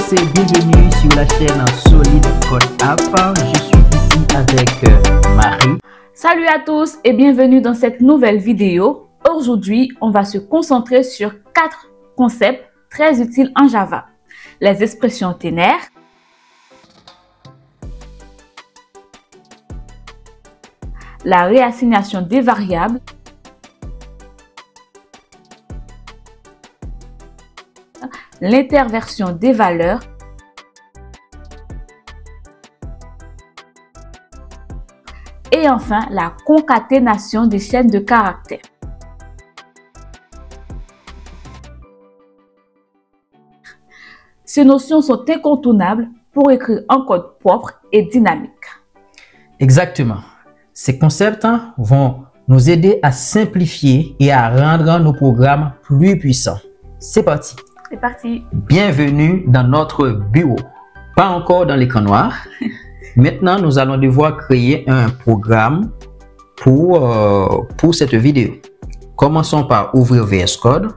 tous et bienvenue sur la chaîne Solid Code App. Je suis ici avec Marie. Salut à tous et bienvenue dans cette nouvelle vidéo. Aujourd'hui, on va se concentrer sur 4 concepts très utiles en Java. Les expressions ternaires, la réassignation des variables, l'interversion des valeurs, et enfin la concaténation des chaînes de caractères. Ces notions sont incontournables pour écrire un code propre et dynamique. Exactement. Ces concepts vont nous aider à simplifier et à rendre nos programmes plus puissants. C'est parti. C'est parti. Bienvenue dans notre bureau. Pas encore dans l'écran noir. Maintenant, nous allons devoir créer un programme pour cette vidéo. Commençons par ouvrir VS Code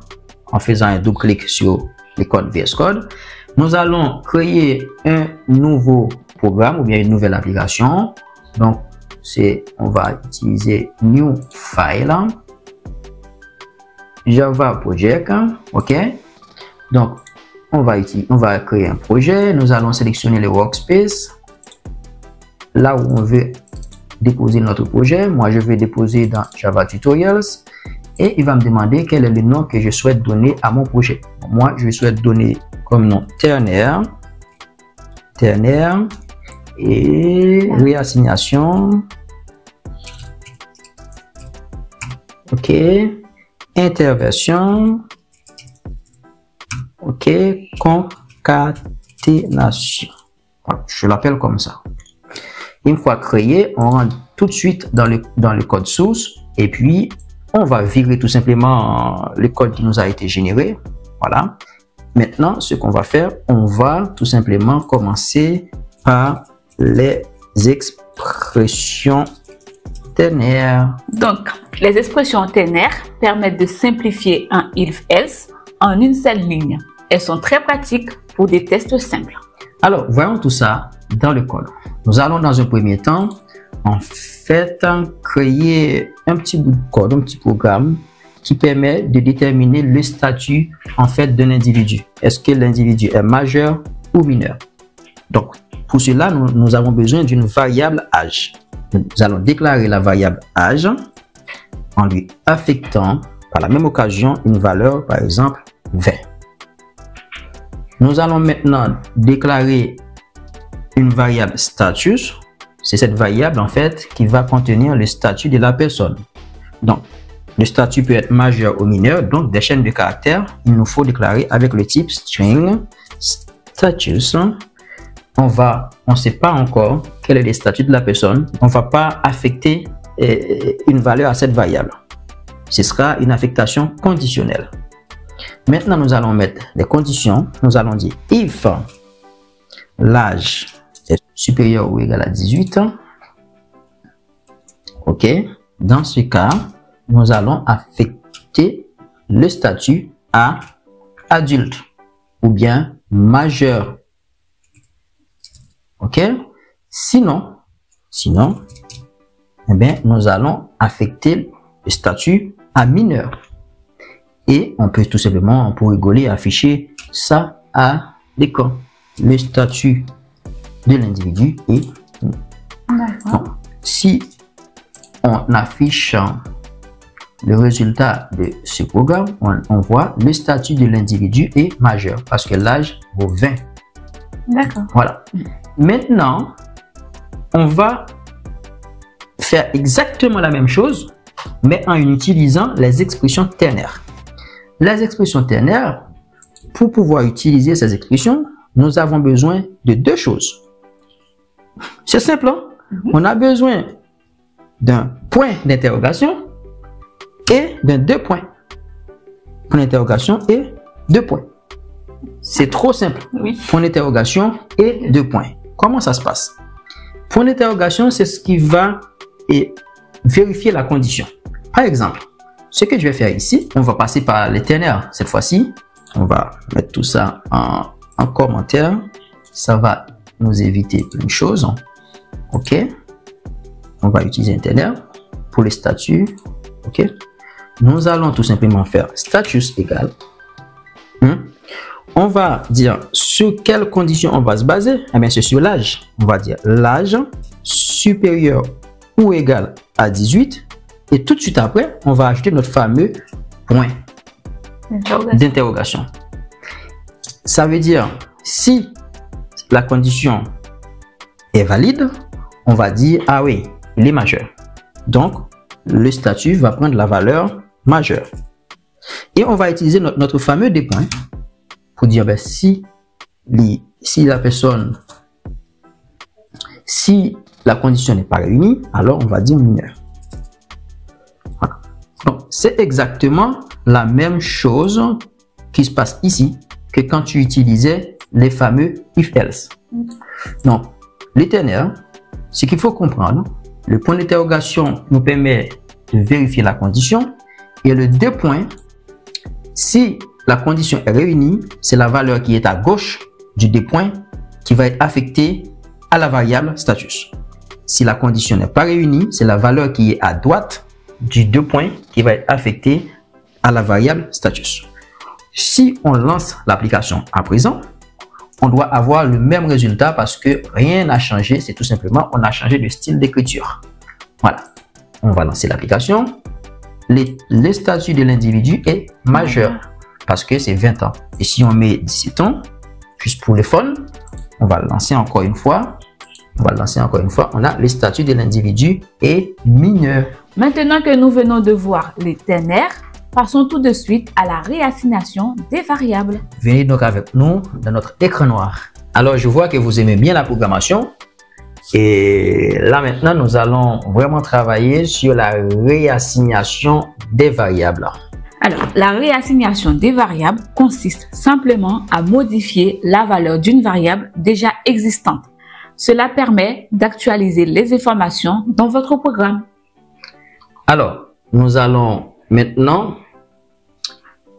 en faisant un double clic sur le code VS Code. Nous allons créer un nouveau programme ou bien une nouvelle application. Donc, on va utiliser New File, Java Project, ok. Donc, on va créer un projet. Nous allons sélectionner le workspace. Là où on veut déposer notre projet. Moi, je vais déposer dans Java Tutorials. Et il va me demander quel est le nom que je souhaite donner à mon projet. Moi, je souhaite donner comme nom ternaire. Et réassignation. Ok. Interversion. Ok, concaténation. Je l'appelle comme ça. Une fois créé, on rentre tout de suite dans le code source et puis on va virer tout simplement le code qui nous a été généré. Voilà. Maintenant, ce qu'on va faire, on va tout simplement commencer par les expressions ternaires. Donc, les expressions ternaires permettent de simplifier un if-else en une seule ligne. Elles sont très pratiques pour des tests simples. Alors, voyons tout ça dans le code. Nous allons dans un premier temps, en fait, créer un petit bout de code, un petit programme qui permet de déterminer le statut en fait d'un individu. Est-ce que l'individu est majeur ou mineur? Donc, pour cela, nous avons besoin d'une variable âge. Nous allons déclarer la variable âge en lui affectant par la même occasion une valeur, par exemple, 20. Nous allons maintenant déclarer une variable status. C'est cette variable en fait qui va contenir le statut de la personne. Donc, le statut peut être majeur ou mineur. Donc, des chaînes de caractères, il nous faut déclarer avec le type string status. On ne sait pas encore quel est le statut de la personne. On ne va pas affecter une valeur à cette variable. Ce sera une affectation conditionnelle. Maintenant, nous allons mettre les conditions. Nous allons dire if l'âge est supérieur ou égal à 18 ans. OK. Dans ce cas, nous allons affecter le statut à adulte ou bien majeur. OK. Sinon, eh bien, nous allons affecter le statut à mineur. Et on peut tout simplement, pour rigoler, afficher ça à l'écran. Le statut de l'individu est... Donc, si on affiche le résultat de ce programme, on voit le statut de l'individu est majeur parce que l'âge vaut 20. D'accord. Voilà. Maintenant, on va faire exactement la même chose, mais en utilisant les expressions ternaires. Les expressions ternaires, pour pouvoir utiliser ces expressions, nous avons besoin de deux choses. C'est simple, hein? On a besoin d'un point d'interrogation et d'un deux points. Point d'interrogation et deux points. C'est trop simple. Oui. Point d'interrogation et deux points. Comment ça se passe? Point d'interrogation, c'est ce qui va vérifier la condition. Par exemple, ce que je vais faire ici, on va passer par les ternaires. Cette fois-ci, on va mettre tout ça en en commentaire. Ça va nous éviter une chose. OK. On va utiliser un ternary pour les statuts. OK. Nous allons tout simplement faire status égal. On va dire sur quelles conditions on va se baser. Eh bien, c'est sur l'âge. On va dire l'âge supérieur ou égal à 18. Et tout de suite après, on va ajouter notre fameux point d'interrogation. Ça veut dire, si la condition est valide, on va dire, ah oui, il est majeur. Donc, le statut va prendre la valeur majeure. Et on va utiliser notre fameux des points pour dire, ben, si la condition n'est pas réunie, alors on va dire mineur. Voilà. Donc, c'est exactement la même chose qui se passe ici que quand tu utilisais les fameux if-else. Donc, les ternaires, ce qu'il faut comprendre, le point d'interrogation nous permet de vérifier la condition et le deux points, si la condition est réunie, c'est la valeur qui est à gauche du deux points qui va être affectée à la variable status. Si la condition n'est pas réunie, c'est la valeur qui est à droite du deux points qui va être affectée à la variable status. Si on lance l'application à présent, on doit avoir le même résultat parce que rien n'a changé. C'est tout simplement, on a changé de style d'écriture. Voilà. On va lancer l'application. Le statut de l'individu est majeur parce que c'est 20 ans. Et si on met 17 ans, juste pour le fun, on va lancer encore une fois. On a le statut de l'individu est mineur. Maintenant que nous venons de voir les ternaires, passons tout de suite à la réassignation des variables. Venez donc avec nous dans notre écran noir. Alors, je vois que vous aimez bien la programmation. Et là, maintenant, nous allons vraiment travailler sur la réassignation des variables. Alors, la réassignation des variables consiste simplement à modifier la valeur d'une variable déjà existante. Cela permet d'actualiser les informations dans votre programme. Alors, nous allons maintenant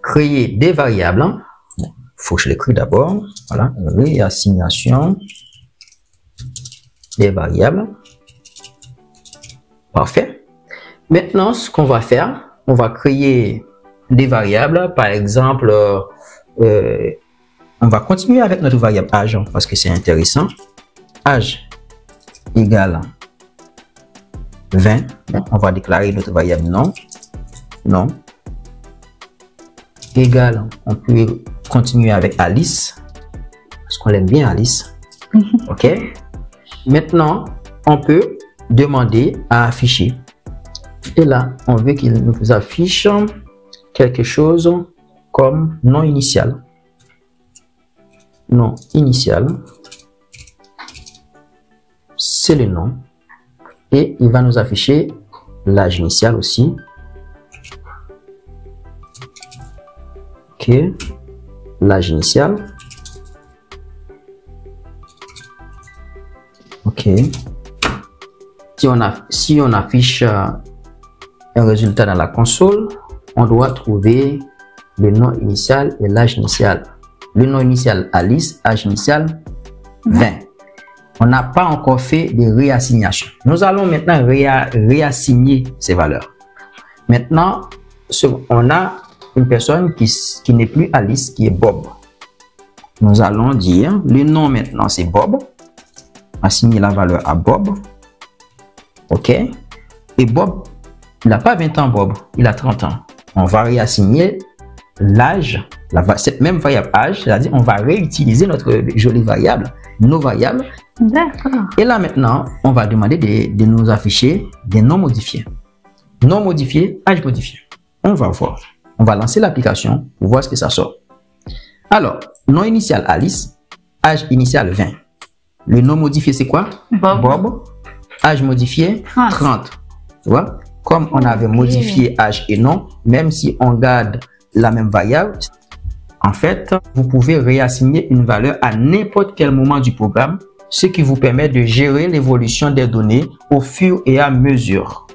créer des variables. Il faut que je l'écris d'abord. Voilà, réassignation des variables. Parfait. Maintenant, ce qu'on va faire, on va créer des variables. Par exemple, on va continuer avec notre variable âge parce que c'est intéressant. Âge égale 20. On va déclarer notre variable non. Égal, on peut continuer avec Alice parce qu'on aime bien Alice. OK. Maintenant, on peut demander à afficher. Et là, on veut qu'il nous affiche quelque chose comme nom initial. Nom initial, c'est le nom. Et il va nous afficher l'âge initial aussi. OK. L'âge initial. OK. Si on affiche un résultat dans la console, on doit trouver le nom initial et l'âge initial. Le nom initial Alice, âge initial 20. On n'a pas encore fait de réassignation. Nous allons maintenant réassigner ces valeurs. Maintenant, on a une personne qui n'est plus Alice, qui est Bob. Nous allons dire, le nom maintenant c'est Bob. Assigner la valeur à Bob. OK. Et Bob, il n'a pas 20 ans, Bob. Il a 30 ans. On va réassigner l'âge, cette même variable âge, c'est-à-dire on va réutiliser notre jolie variable, nos variables. D'accord. Et là maintenant, on va demander de nous afficher des noms modifiés. Nom modifié, âge modifié. On va voir. On va lancer l'application pour voir ce que ça sort. Alors, nom initial Alice, âge initial 20. Le nom modifié, c'est quoi? Bob. Âge modifié, 30. Tu vois? Comme on avait modifié âge et nom, même si on garde la même variable, en fait, vous pouvez réassigner une valeur à n'importe quel moment du programme, ce qui vous permet de gérer l'évolution des données au fur et à mesure.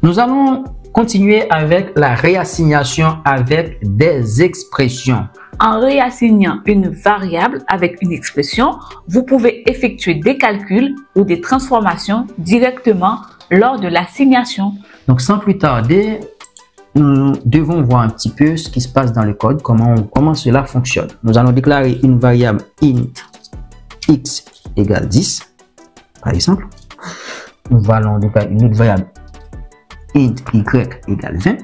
Nous allons continuer avec la réassignation avec des expressions. En réassignant une variable avec une expression, vous pouvez effectuer des calculs ou des transformations directement lors de l'assignation. Donc, sans plus tarder, nous devons voir un petit peu ce qui se passe dans le code, comment cela fonctionne. Nous allons déclarer une variable int x égale 10, par exemple. Nous allons déclarer une autre variable int y égale 20.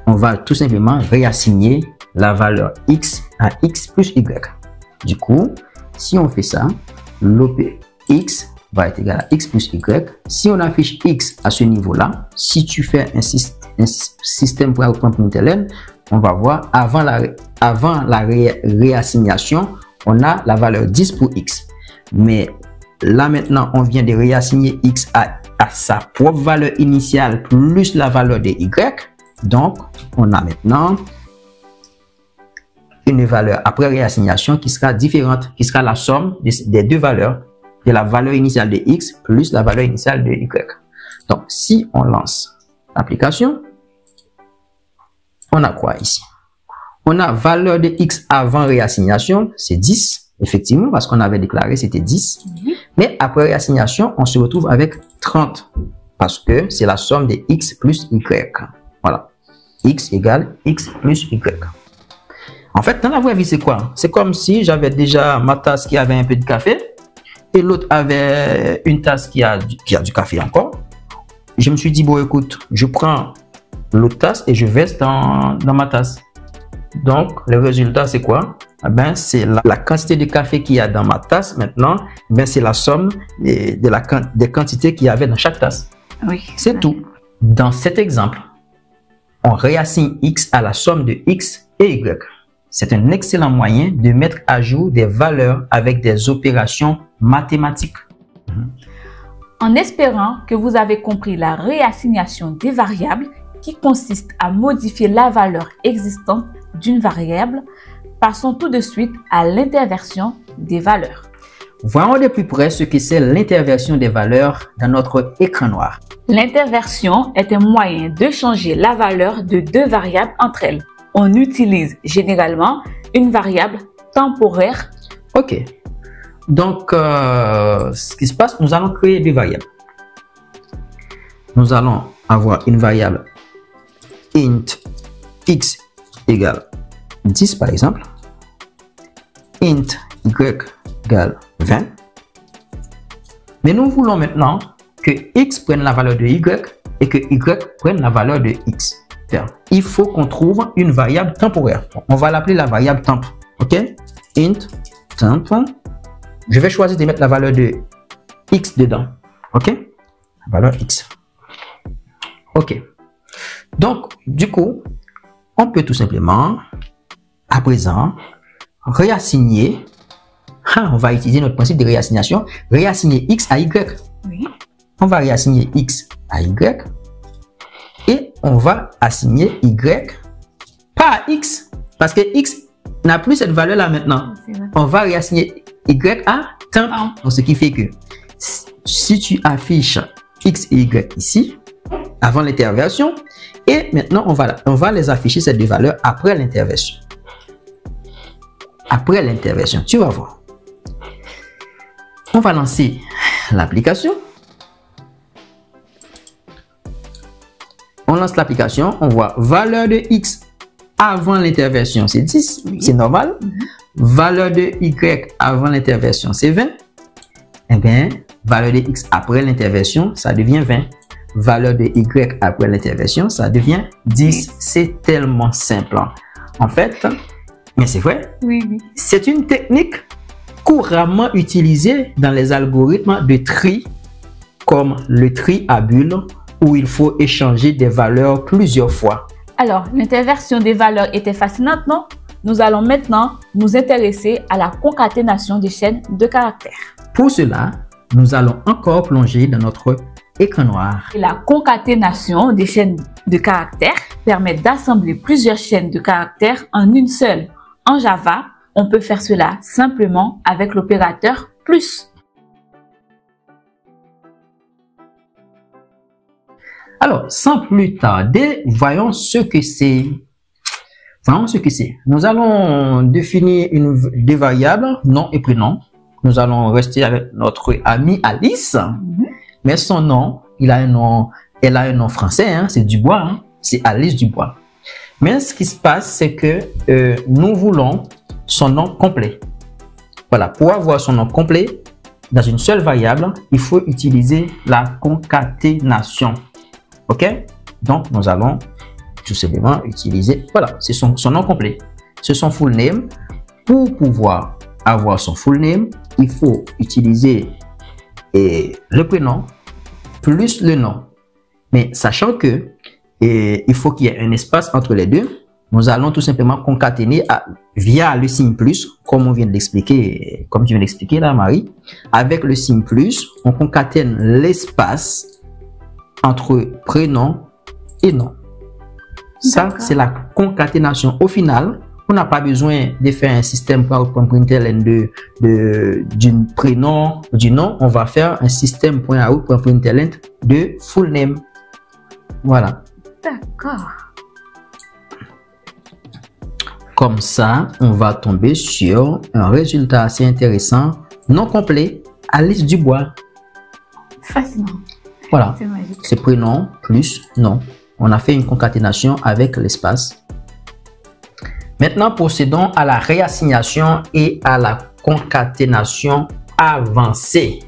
On va tout simplement réassigner la valeur x à x plus y. Du coup, si on fait ça, l'OP x va être égal à x plus y. Si on affiche x à ce niveau-là, si tu fais un système pour println, on va voir avant la réassignation, on a la valeur 10 pour x. Mais là maintenant, on vient de réassigner x à sa propre valeur initiale plus la valeur de y. Donc, on a maintenant une valeur après réassignation qui sera différente, qui sera la somme des deux valeurs, de la valeur initiale de x plus la valeur initiale de y. Donc, si on lance l'application, on a quoi ici? On a valeur de x avant réassignation, c'est 10, effectivement, parce qu'on avait déclaré c'était 10. Mais après réassignation, on se retrouve avec 30, parce que c'est la somme de x plus y. Voilà. X égale x plus y. En fait, dans la vraie vie, c'est quoi? C'est comme si j'avais déjà ma tasse qui avait un peu de café et l'autre avait une tasse qui a du café encore. Je me suis dit, bon, écoute, je prends l'autre tasse et je verse dans ma tasse. Donc, le résultat, c'est quoi? Eh ben, c'est la quantité de café qu'il y a dans ma tasse maintenant. Eh ben, c'est la somme des quantités qu'il y avait dans chaque tasse. Oui. C'est tout. Dans cet exemple, on réassigne x à la somme de x et y. C'est un excellent moyen de mettre à jour des valeurs avec des opérations mathématiques. En espérant que vous avez compris la réassignation des variables qui consiste à modifier la valeur existante d'une variable, passons tout de suite à l'interversion des valeurs. Voyons de plus près ce que c'est l'interversion des valeurs dans notre écran noir. L'interversion est un moyen de changer la valeur de deux variables entre elles. On utilise généralement une variable temporaire. Ok. Donc, ce qui se passe, nous allons créer deux variables. Nous allons avoir une variable int x égale 10 par exemple. Int y égale 20. Mais nous voulons maintenant que x prenne la valeur de y et que y prenne la valeur de x. Il faut qu'on trouve une variable temporaire. On va l'appeler la variable temp. Ok? Int temp. Je vais choisir de mettre la valeur de x dedans. Ok? La valeur x. Ok. Donc, du coup, on peut tout simplement, à présent, réassigner. On va utiliser notre principe de réassignation. Réassigner x à y. Oui. On va réassigner x à y. Et on va assigner y pas à x. Parce que x n'a plus cette valeur-là maintenant. On va réassigner y à temp. Donc, ce qui fait que si tu affiches x et y ici, avant l'interversion, et maintenant on va les afficher ces deux valeurs après l'interversion. Après l'interversion, tu vas voir. On va lancer l'application. On lance l'application, on voit valeur de x avant l'interversion, c'est 10, c'est normal. Valeur de y avant l'interversion, c'est 20. Eh bien, valeur de x après l'interversion, ça devient 20. Valeur de y après l'interversion, ça devient 10. C'est tellement simple. En fait, mais c'est vrai, c'est une technique couramment utilisée dans les algorithmes de tri, comme le tri à bulles, où il faut échanger des valeurs plusieurs fois. Alors, l'interversion des valeurs était fascinante, non? Nous allons maintenant nous intéresser à la concaténation des chaînes de caractères. Pour cela, nous allons encore plonger dans notre écran noir. Et la concaténation des chaînes de caractères permet d'assembler plusieurs chaînes de caractères en une seule. En Java, on peut faire cela simplement avec l'opérateur plus. Alors, sans plus tarder, voyons ce que c'est. Nous allons définir des variables, nom et prénom. Nous allons rester avec notre amie Alice. Mais son nom, elle a un nom français, hein, c'est Dubois, hein, c'est Alice Dubois. Mais ce qui se passe, c'est que nous voulons son nom complet. Voilà, pour avoir son nom complet, dans une seule variable, il faut utiliser la concaténation. OK? Donc, nous allons tout simplement utiliser, voilà, c'est son nom complet. C'est son full name. Pour pouvoir avoir son full name, il faut utiliser le prénom plus le nom. Mais sachant que il faut qu'il y ait un espace entre les deux, nous allons tout simplement concaténer via le signe plus, comme on vient de l'expliquer, comme tu viens d'expliquer là, Marie. Avec le signe plus, on concatène l'espace entre prénom et nom. Ça, c'est la concaténation. Au final, on n'a pas besoin de faire un système .out.println du prénom, du nom. On va faire un système .out.println de full name. Voilà. D'accord. Comme ça, on va tomber sur un résultat assez intéressant, nom complet, Alice Dubois. Fascinant. Voilà. C'est magique. C'est prénom plus nom. On a fait une concaténation avec l'espace. Maintenant, procédons à la réassignation et à la concaténation avancée.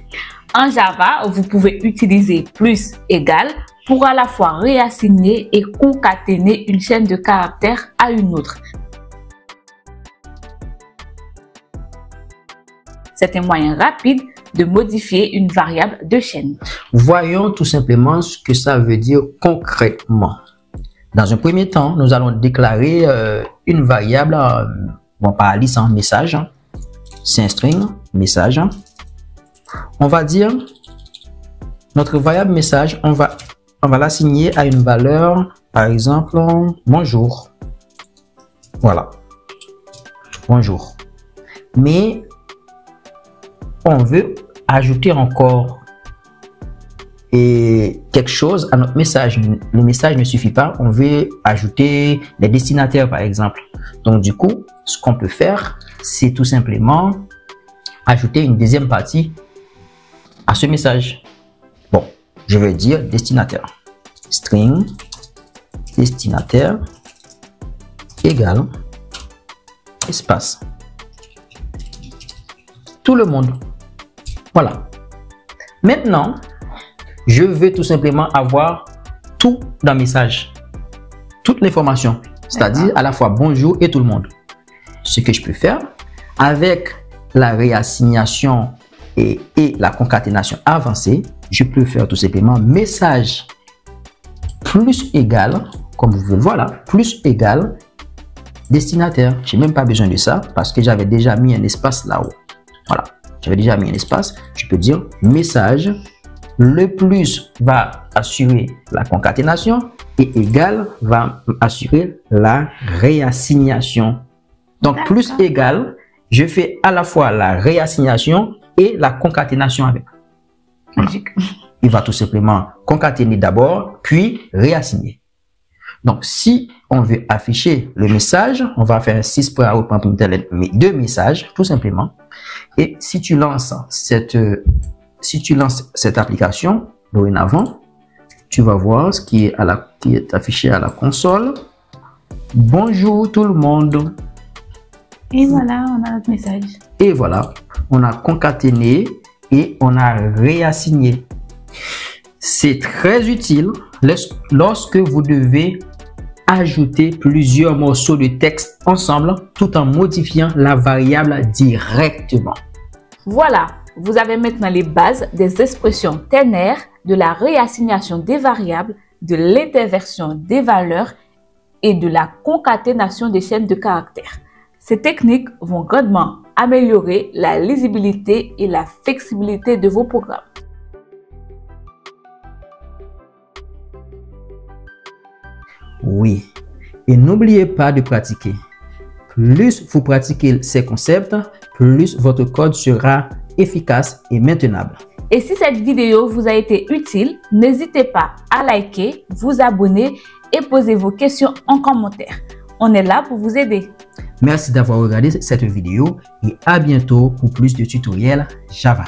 En Java, vous pouvez utiliser plus égal pour à la fois réassigner et concaténer une chaîne de caractères à une autre. C'est un moyen rapide de modifier une variable de chaîne. Voyons tout simplement ce que ça veut dire concrètement. Dans un premier temps, nous allons déclarer une variable, bon, par Alice en message, c'est un string, message. On va dire, notre variable message, on va l'assigner à une valeur, par exemple, bonjour. Voilà, bonjour. Mais on veut ajouter encore quelque chose à notre message. Le message ne suffit pas, on veut ajouter les destinataires par exemple. Donc du coup, ce qu'on peut faire, c'est tout simplement ajouter une deuxième partie à ce message. Bon, je vais dire destinataire. String destinataire égale espace. Tout le monde. Voilà. Maintenant, je veux tout simplement avoir tout dans le message. Toute l'information. C'est-à-dire à la fois bonjour et tout le monde. Ce que je peux faire avec la réassignation et la concaténation avancée, je peux faire tout simplement message plus égal, comme vous pouvez le voir là, plus égal destinataire. Je n'ai même pas besoin de ça parce que j'avais déjà mis un espace là-haut. Voilà, j'avais déjà mis un espace. Je peux dire message, le plus va assurer la concaténation et égal va assurer la réassignation. Donc plus égal, je fais à la fois la réassignation et la concaténation avec. Magique. Il va tout simplement concaténer d'abord, puis réassigner. Donc, si on veut afficher le message, on va faire un 6.out.println de messages, tout simplement. Et si tu lances cette application, dorénavant, tu vas voir ce qui est affiché à la console. Bonjour tout le monde. Et voilà, on a notre message. Et voilà, on a concaténé et on a réassigné. C'est très utile lorsque vous devez ajouter plusieurs morceaux de texte ensemble tout en modifiant la variable directement. Voilà, vous avez maintenant les bases des expressions ternaires, de la réassignation des variables, de l'interversion des valeurs et de la concaténation des chaînes de caractères. Ces techniques vont grandement améliorer la lisibilité et la flexibilité de vos programmes. Oui, et n'oubliez pas de pratiquer. Plus vous pratiquez ces concepts, plus votre code sera efficace et maintenable. Et si cette vidéo vous a été utile, n'hésitez pas à liker, vous abonner et poser vos questions en commentaire. On est là pour vous aider. Merci d'avoir regardé cette vidéo et à bientôt pour plus de tutoriels Java.